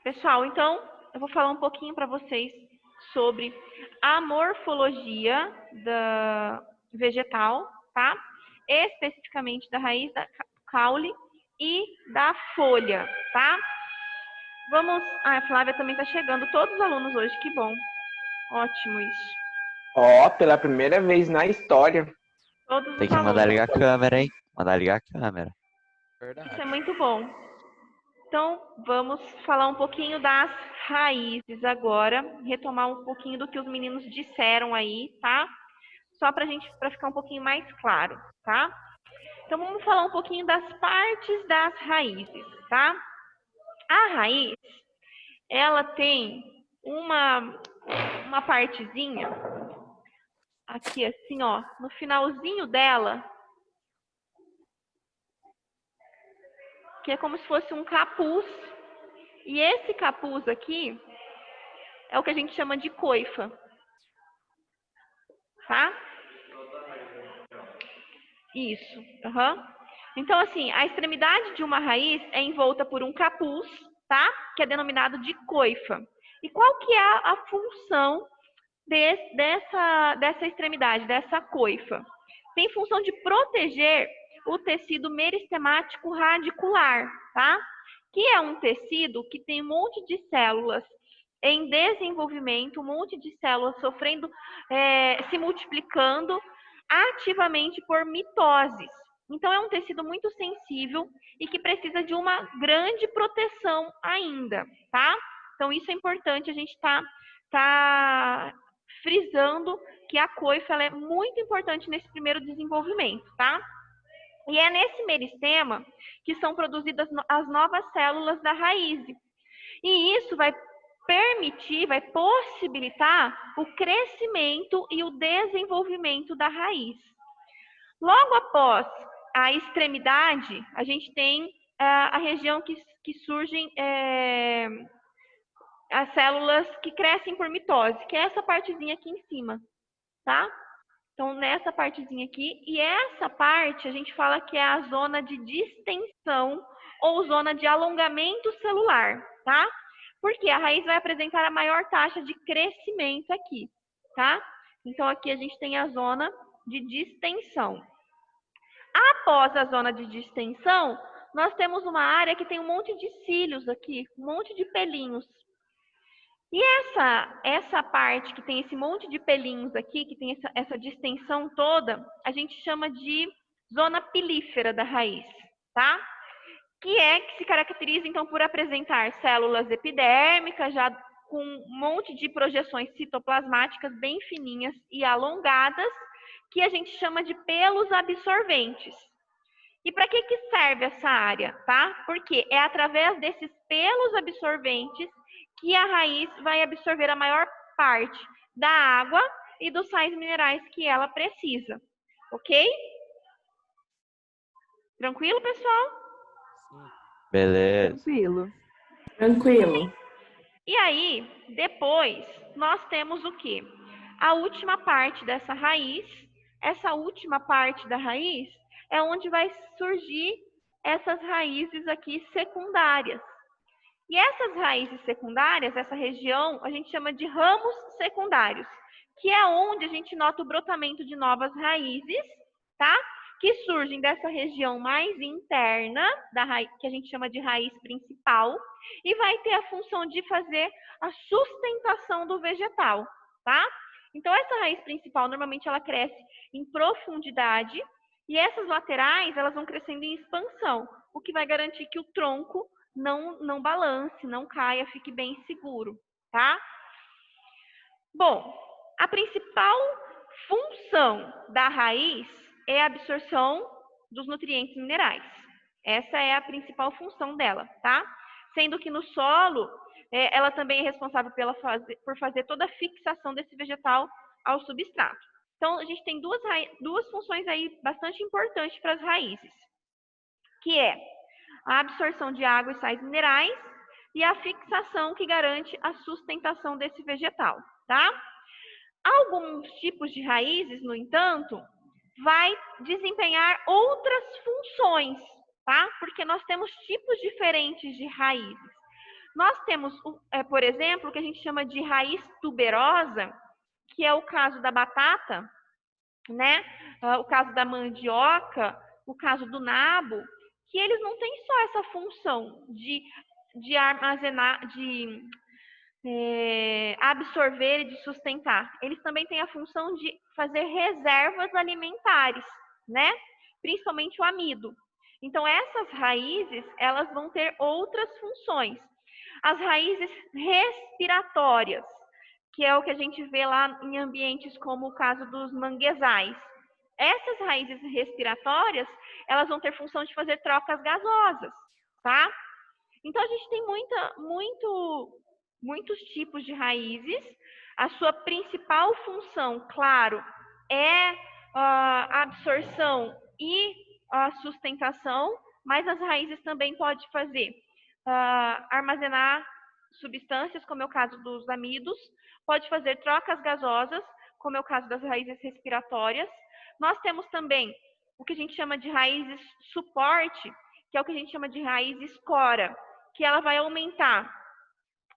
Pessoal, então, eu vou falar um pouquinho para vocês sobre a morfologia da vegetal, tá? Especificamente da raiz, da caule e da folha, tá? Vamos... Ah, a Flávia também está chegando. Todos os alunos hoje, que bom. Ótimo isso. Ó, pela primeira vez na história. Todos Tem os que mandar alunos. ligar a câmera, hein? Mandar ligar a câmera. Isso é muito bom. Então, vamos falar um pouquinho das raízes agora, retomar um pouquinho do que os meninos disseram aí, tá? Só para ficar um pouquinho mais claro, tá? Então, vamos falar um pouquinho das partes das raízes, tá? A raiz, ela tem uma partezinha aqui assim, ó, no finalzinho dela, que é como se fosse um capuz. E esse capuz aqui é o que a gente chama de coifa, tá? Isso. Uhum. Então, assim, a extremidade de uma raiz é envolta por um capuz, tá? Que é denominado de coifa. E qual que é a função dessa extremidade, dessa coifa? Tem função de proteger o tecido meristemático radicular, tá? Que é um tecido que tem um monte de células em desenvolvimento, um monte de células sofrendo, se multiplicando ativamente por mitoses. Então, é um tecido muito sensível e que precisa de uma grande proteção ainda, tá? Então, isso é importante, a gente tá frisando que a coifa ela é muito importante nesse primeiro desenvolvimento, tá? E é nesse meristema que são produzidas as novas células da raiz. E isso vai permitir, vai possibilitar o crescimento e o desenvolvimento da raiz. Logo após a extremidade, a gente tem a região que surgem as células que crescem por mitose, que é essa partezinha aqui em cima, tá? Então, nessa partezinha aqui, e essa parte a gente fala que é a zona de distensão ou zona de alongamento celular, tá? Porque a raiz vai apresentar a maior taxa de crescimento aqui, tá? Então, aqui a gente tem a zona de distensão. Após a zona de distensão, nós temos uma área que tem um monte de cílios aqui, um monte de pelinhos. E essa parte que tem esse monte de pelinhos aqui, que tem essa distensão toda, a gente chama de zona pilífera da raiz, tá? Que se caracteriza, então, por apresentar células epidérmicas, já com um monte de projeções citoplasmáticas bem fininhas e alongadas, que a gente chama de pelos absorventes. E para que serve essa área, tá? Porque é através desses pelos absorventes que a raiz vai absorver a maior parte da água e dos sais minerais que ela precisa. Ok? Tranquilo, pessoal? Beleza. Tranquilo. Tranquilo. E aí, depois, nós temos o quê? A última parte dessa raiz. Essa última parte da raiz é onde vai surgir essas raízes aqui secundárias. E essas raízes secundárias, essa região, a gente chama de ramos secundários, que é onde a gente nota o brotamento de novas raízes, tá? Que surgem dessa região mais interna, da raiz, que a gente chama de raiz principal, e vai ter a função de fazer a sustentação do vegetal, tá? Então, essa raiz principal, normalmente, ela cresce em profundidade, e essas laterais, elas vão crescendo em expansão, o que vai garantir que o tronco não balance, não caia, fique bem seguro, tá? Bom, a principal função da raiz é a absorção dos nutrientes minerais. Essa é a principal função dela, tá? Sendo que no solo, ela também é responsável por fazer toda a fixação desse vegetal ao substrato. Então, a gente tem duas funções aí bastante importantes para as raízes, que é a absorção de água e sais minerais e a fixação que garante a sustentação desse vegetal, tá? Alguns tipos de raízes, no entanto, vai desempenhar outras funções, tá? Porque nós temos tipos diferentes de raízes. Nós temos, por exemplo, o que a gente chama de raiz tuberosa, que é o caso da batata, né? O caso da mandioca, o caso do nabo, que eles não têm só essa função de armazenar, de absorver e de sustentar. Eles também têm a função de fazer reservas alimentares, né? Principalmente o amido. Então, essas raízes, elas vão ter outras funções. As raízes respiratórias, que é o que a gente vê lá em ambientes como o caso dos manguezais. Essas raízes respiratórias, elas vão ter função de fazer trocas gasosas, tá? Então, a gente tem muitos tipos de raízes. A sua principal função, claro, é a absorção e a sustentação, mas as raízes também podem fazer armazenar substâncias, como é o caso dos amidos, pode fazer trocas gasosas, como é o caso das raízes respiratórias. Nós temos também o que a gente chama de raízes suporte, que é o que a gente chama de raiz escora, que ela vai aumentar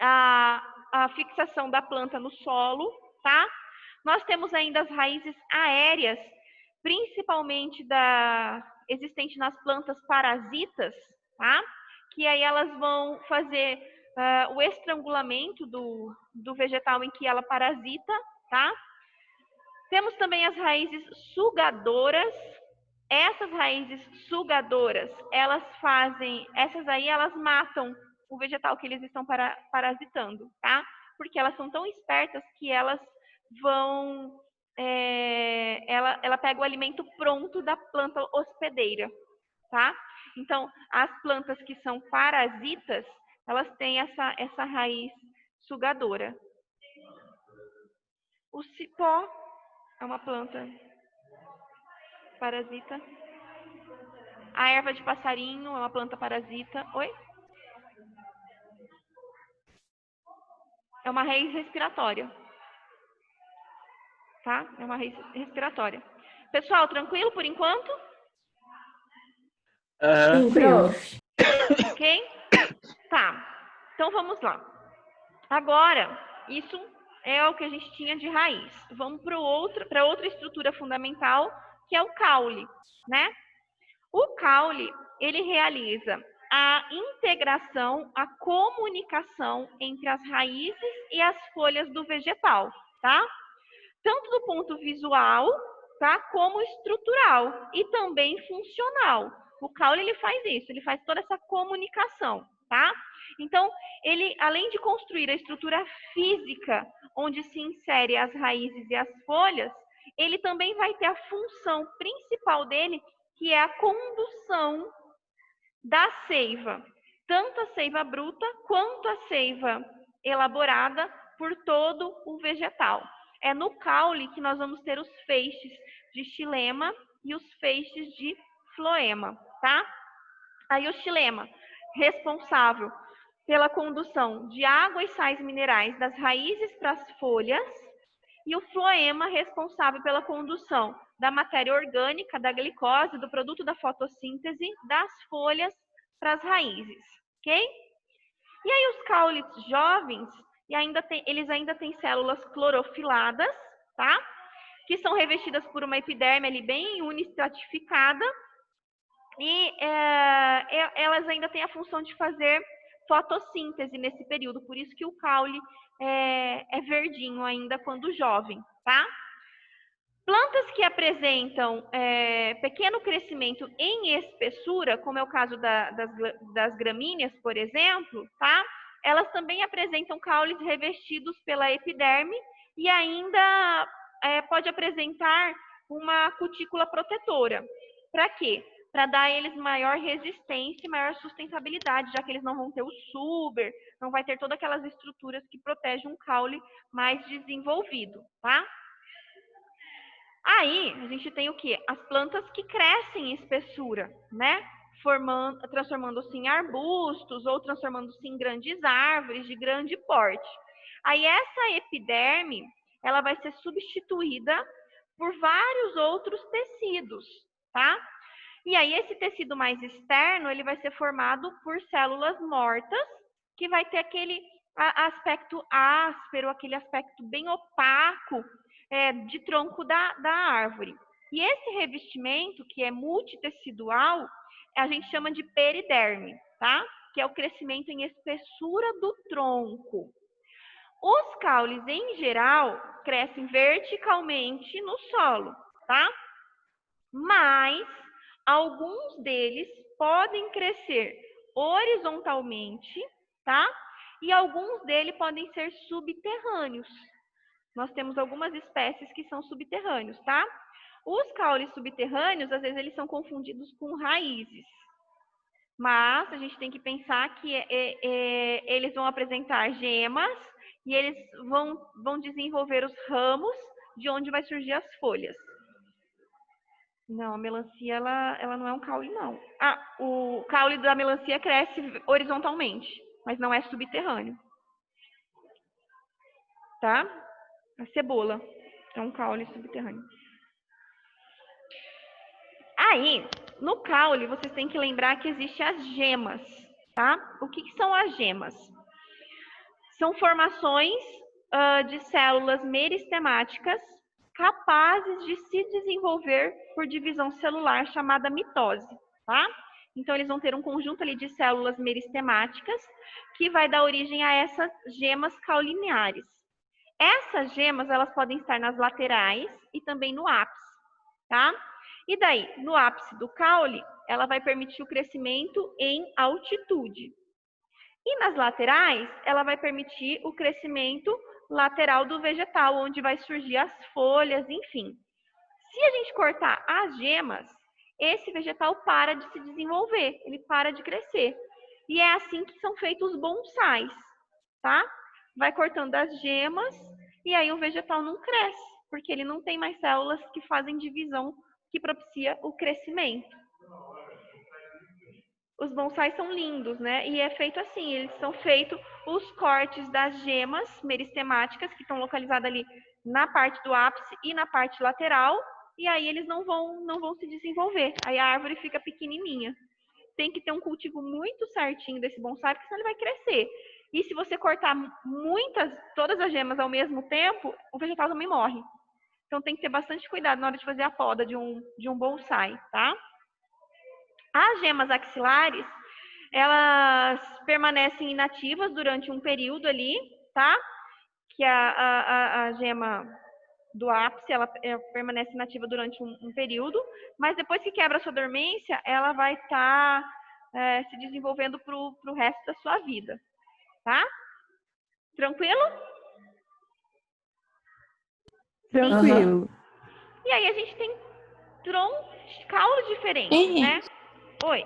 a fixação da planta no solo, tá? Nós temos ainda as raízes aéreas, principalmente existente nas plantas parasitas, tá? Que aí elas vão fazer o estrangulamento do vegetal em que ela parasita, tá? Temos também as raízes sugadoras. Essas raízes sugadoras, essas aí elas matam o vegetal que eles estão parasitando, tá? Porque elas são tão espertas que elas vão, ela pega o alimento pronto da planta hospedeira, tá? Então, as plantas que são parasitas, elas têm essa raiz sugadora. O cipó é uma planta parasita. A erva de passarinho é uma planta parasita. Oi? É uma raiz respiratória. Tá? É uma raiz respiratória. Pessoal, tranquilo por enquanto? Tranquilo. Ok? Tá. Então vamos lá. Agora, isso é o que a gente tinha de raiz. Vamos para outra estrutura fundamental, que é o caule, né? O caule, ele realiza a integração, a comunicação entre as raízes e as folhas do vegetal, tá? Tanto do ponto visual, tá? Como estrutural e também funcional. O caule, ele faz isso, ele faz toda essa comunicação, tá? Então, ele, além de construir a estrutura física, onde se insere as raízes e as folhas, ele também vai ter a função principal dele, que é a condução da seiva, tanto a seiva bruta quanto a seiva elaborada por todo o vegetal. É no caule que nós vamos ter os feixes de xilema e os feixes de floema, tá? Aí o xilema, responsável pela condução de água e sais minerais das raízes para as folhas, e o floema, responsável pela condução da matéria orgânica, da glicose, do produto da fotossíntese, das folhas para as raízes, ok? E aí os caules jovens, eles ainda têm células clorofiladas, tá? Que são revestidas por uma epiderme ali bem unistratificada, e elas ainda têm a função de fazer fotossíntese nesse período, por isso que o caule é verdinho ainda quando jovem, tá? Plantas que apresentam pequeno crescimento em espessura, como é o caso das gramíneas, por exemplo, tá? Elas também apresentam caules revestidos pela epiderme e ainda pode apresentar uma cutícula protetora. Para quê? Para dar a eles maior resistência e maior sustentabilidade, já que eles não vão ter o suber, não vai ter todas aquelas estruturas que protegem um caule mais desenvolvido, tá? Aí, a gente tem o quê? As plantas que crescem em espessura, né? Transformando-se em arbustos ou transformando-se em grandes árvores de grande porte. Aí, essa epiderme, ela vai ser substituída por vários outros tecidos, tá? E aí, esse tecido mais externo, ele vai ser formado por células mortas, que vai ter aquele aspecto áspero, aquele aspecto bem opaco de tronco da árvore. E esse revestimento, que é multitecidual, a gente chama de periderme, tá? Que é o crescimento em espessura do tronco. Os caules, em geral, crescem verticalmente no solo, tá? Mas alguns deles podem crescer horizontalmente, tá? E alguns deles podem ser subterrâneos. Nós temos algumas espécies que são subterrâneos, tá? Os caules subterrâneos, às vezes, eles são confundidos com raízes. Mas a gente tem que pensar que eles vão apresentar gemas e eles vão desenvolver os ramos de onde vai surgir as folhas. Não, a melancia, ela não é um caule, não. O caule da melancia cresce horizontalmente, mas não é subterrâneo. Tá? A cebola é um caule subterrâneo. Aí, no caule, vocês têm que lembrar que existem as gemas, tá? O que são as gemas? São formações de células meristemáticas capazes de se desenvolver por divisão celular chamada mitose, tá? Então, eles vão ter um conjunto ali de células meristemáticas que vai dar origem a essas gemas caulineares. Essas gemas, elas podem estar nas laterais e também no ápice, tá? E daí, no ápice do caule, ela vai permitir o crescimento em altitude. E nas laterais, ela vai permitir o crescimento lateral do vegetal, onde vai surgir as folhas, enfim. Se a gente cortar as gemas, esse vegetal para de se desenvolver, ele para de crescer. E é assim que são feitos os bonsais, tá? Vai cortando as gemas e aí o vegetal não cresce, porque ele não tem mais células que fazem divisão que propicia o crescimento. Os bonsais são lindos, né? E é feito assim, eles são feitos os cortes das gemas meristemáticas, que estão localizadas ali na parte do ápice e na parte lateral, e aí eles não vão se desenvolver. Aí a árvore fica pequenininha. Tem que ter um cultivo muito certinho desse bonsai, porque senão ele vai crescer. E se você cortar todas as gemas ao mesmo tempo, o vegetal também morre. Então tem que ter bastante cuidado na hora de fazer a poda de um bonsai, tá? As gemas axilares, elas permanecem inativas durante um período ali, tá? Que a gema do ápice, ela permanece inativa durante um período, mas depois que quebra a sua dormência, ela vai estar se desenvolvendo para o resto da sua vida, tá? Tranquilo? Tranquilo. E aí a gente tem caules diferentes, né? Oi.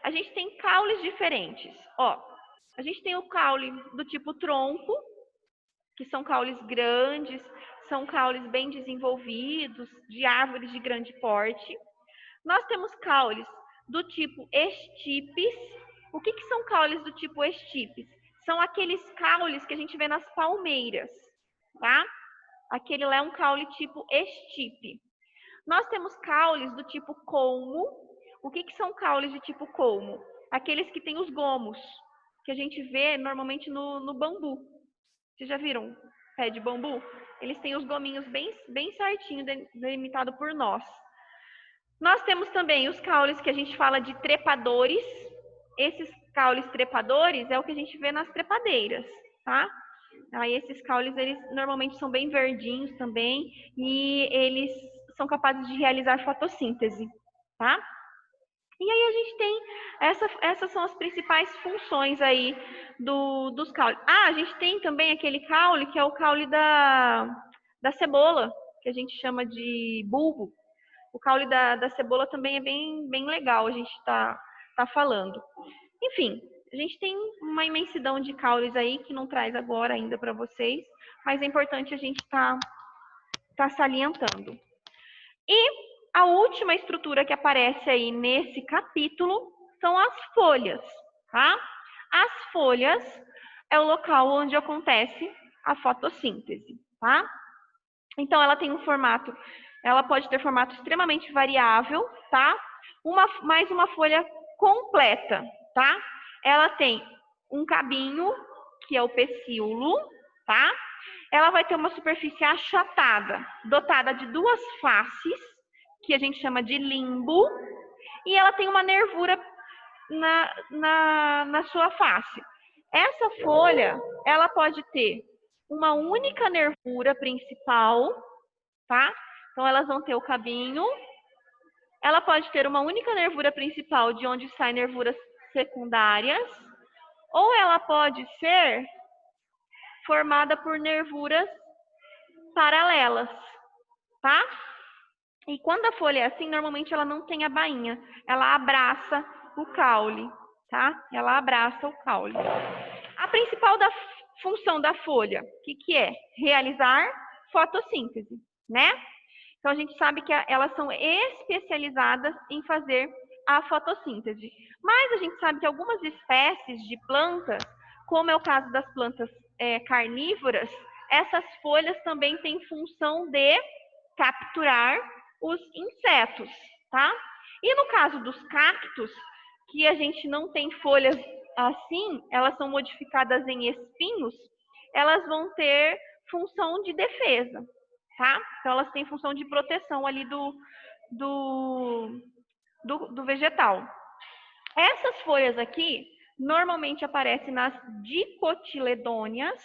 A gente tem caules diferentes. Ó, a gente tem o caule do tipo tronco, que são caules grandes, são caules bem desenvolvidos, de árvores de grande porte. Nós temos caules do tipo estipes. O que são caules do tipo estipes? São aqueles caules que a gente vê nas palmeiras, tá? Aquele lá é um caule tipo estipe. Nós temos caules do tipo colmo. O que são caules de tipo colmo? Aqueles que têm os gomos, que a gente vê normalmente no bambu. Vocês já viram pé de bambu? Eles têm os gominhos bem certinho, delimitado por nós. Nós temos também os caules que a gente fala de trepadores. Esses caules trepadores é o que a gente vê nas trepadeiras, tá? Aí esses caules, eles normalmente são bem verdinhos também e eles são capazes de realizar fotossíntese, tá? E aí a gente tem, essas são as principais funções aí dos caules. A gente tem também aquele caule que é o caule da cebola, que a gente chama de bulbo. O caule da cebola também é bem legal, a gente tá falando. Enfim, a gente tem uma imensidão de caules aí que não traz agora ainda para vocês, mas é importante a gente tá salientando. E a última estrutura que aparece aí nesse capítulo são as folhas, tá? As folhas é o local onde acontece a fotossíntese, tá? Então, ela tem um formato, ela pode ter formato extremamente variável, tá? Mais uma folha completa, tá? Ela tem um cabinho, que é o pecíolo, tá? Ela vai ter uma superfície achatada, dotada de duas faces, que a gente chama de limbo, e ela tem uma nervura na sua face. Essa folha, ela pode ter uma única nervura principal, tá? Então, elas vão ter o cabinho. Ela pode ter uma única nervura principal, de onde saem nervuras secundárias, ou ela pode ser formada por nervuras paralelas, tá? E quando a folha é assim, normalmente ela não tem a bainha, ela abraça o caule, tá? Ela abraça o caule. A principal função da folha, o que é? Realizar fotossíntese, né? Então, a gente sabe que elas são especializadas em fazer a fotossíntese. Mas a gente sabe que algumas espécies de plantas, como é o caso das plantas carnívoras, essas folhas também têm função de capturar os insetos, tá? E no caso dos cactos, que a gente não tem folhas assim, elas são modificadas em espinhos, elas vão ter função de defesa, tá? Então, elas têm função de proteção ali do vegetal. Essas folhas aqui, normalmente aparecem nas dicotiledôneas,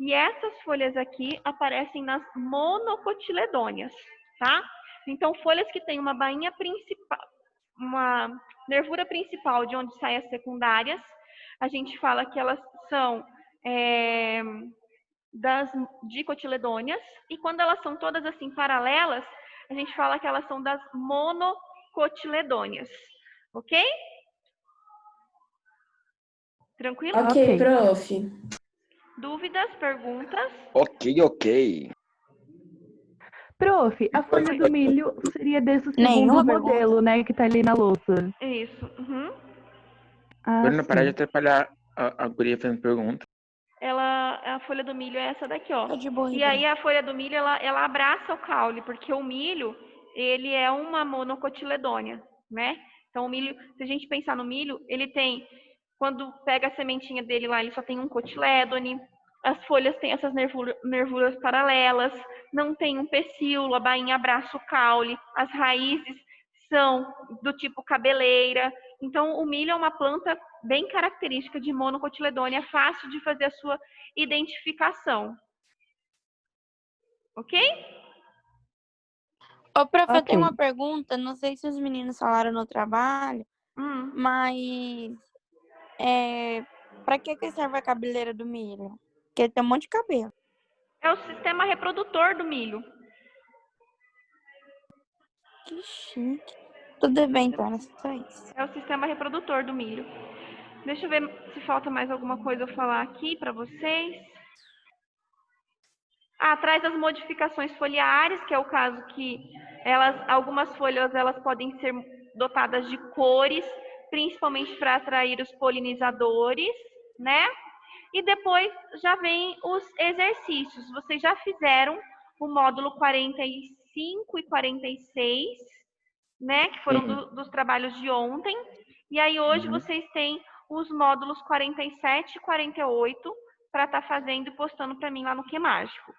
e essas folhas aqui aparecem nas monocotiledôneas, tá? Então, folhas que têm uma bainha principal, uma nervura principal de onde saem as secundárias, a gente fala que elas são das dicotiledôneas, e quando elas são todas assim paralelas, a gente fala que elas são das monocotiledôneas, ok? Tranquilo? Ok, prof. Dúvidas, perguntas? Ok. Prof, a folha do milho seria desse Nenhuma segundo modelo, né, que tá ali na louça. Isso. Uhum. Bruna, parar de Sim. atrapalhar a guria fazendo pergunta. A folha do milho é essa daqui, ó. Tá de boa, E aí a folha do milho, ela abraça o caule, porque o milho, ele é uma monocotiledônea, né? Então o milho, se a gente pensar no milho, ele tem, quando pega a sementinha dele lá, ele só tem um cotilédone, as folhas têm essas nervuras paralelas, não tem um pecíolo, a bainha abraça o caule, as raízes são do tipo cabeleira. Então, o milho é uma planta bem característica de monocotiledônea, fácil de fazer a sua identificação. Ok? Ô, prof, eu Ok. tenho uma pergunta. Não sei se os meninos falaram no trabalho, Hum. mas pra que serve a cabeleira do milho? Porque ele tem um monte de cabelo. É o sistema reprodutor do milho. Que chique. Tudo bem, então, era só isso. É o sistema reprodutor do milho. Deixa eu ver se falta mais alguma coisa eu falar aqui para vocês. Atrás das modificações foliares, que é o caso que algumas folhas elas podem ser dotadas de cores, principalmente para atrair os polinizadores, né? E depois já vem os exercícios. Vocês já fizeram o módulo 45 e 46, né? Que foram dos trabalhos de ontem. E aí hoje vocês têm os módulos 47 e 48 para estar fazendo e postando para mim lá no Que Mágico.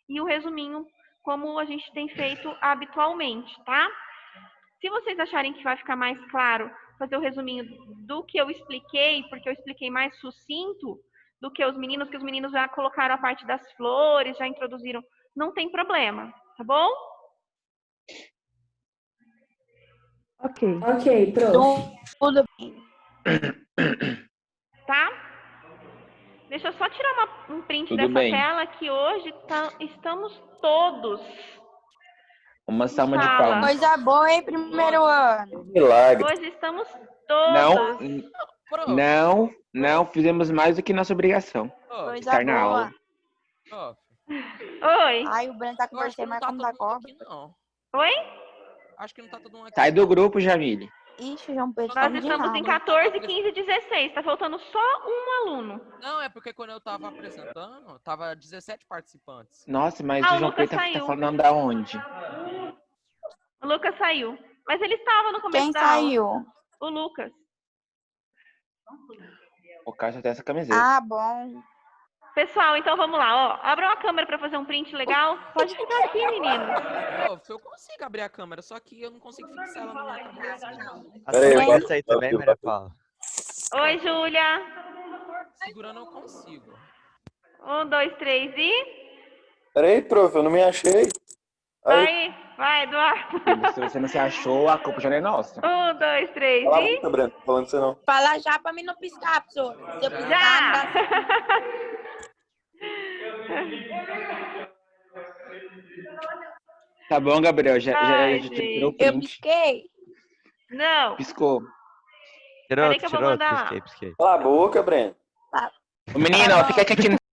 E o resuminho, como a gente tem feito habitualmente, tá? Se vocês acharem que vai ficar mais claro fazer o resuminho do que eu expliquei, porque eu expliquei mais sucinto do que os meninos já colocaram a parte das flores, já introduziram, não tem problema, tá bom? Ok, prof. Tudo bem. Tá? Deixa eu só tirar um print Tudo dessa bem. tela, que hoje estamos todos Uma em salva de sala. palmas. Coisa boa, hein, primeiro ano. Milagre. Hoje estamos todos. Não fizemos mais do que nossa obrigação. Coisa Estar na boa. aula. Ó, Oi. Ai, o Breno tá eu acho que conversando, não mas tá como todo da mundo cobra. aqui, não. Oi? Acho que não tá todo mundo aqui. Sai do grupo, Jamile. Ixi, João Pedro, Nós estamos de estamos em rabo. 14, 15 e 16. Tá faltando só um aluno. Não, é porque quando eu tava apresentando, tava 17 participantes. Nossa, mas Ah, o o João Lucas Pedro tá saiu. falando da onde? O Lucas saiu. Mas ele estava no começo Quem da aula. saiu? O Lucas. O Cássio tem essa camiseta. Ah, bom. Pessoal, então vamos lá, ó. Abram a câmera para fazer um print legal. Pode ficar aqui, meninos. Eu consigo abrir a câmera, só que eu não consigo fixar ela na minha cabeça. Assuma Peraí, isso aí também, Maria Paula. Oi, Júlia. Segurando eu consigo. 1, 2, 3 e... Peraí, prof, eu não me achei. Aí, Vai, Eduardo. Se você não se achou, a culpa já não é nossa. 1, 2, 3 fala a e... boca, Breno. Tô falando você não. Fala já pra mim não piscar, professor. Se eu piscar, não Já! dá. Tá bom, Gabriel, já Ai, tirou o gente. Eu print. pisquei. Não. Piscou. Tirou, Peraí que eu vou mandar lá. pisquei. Cala a boca, Breno. Ô, menino, ó, fica quietinho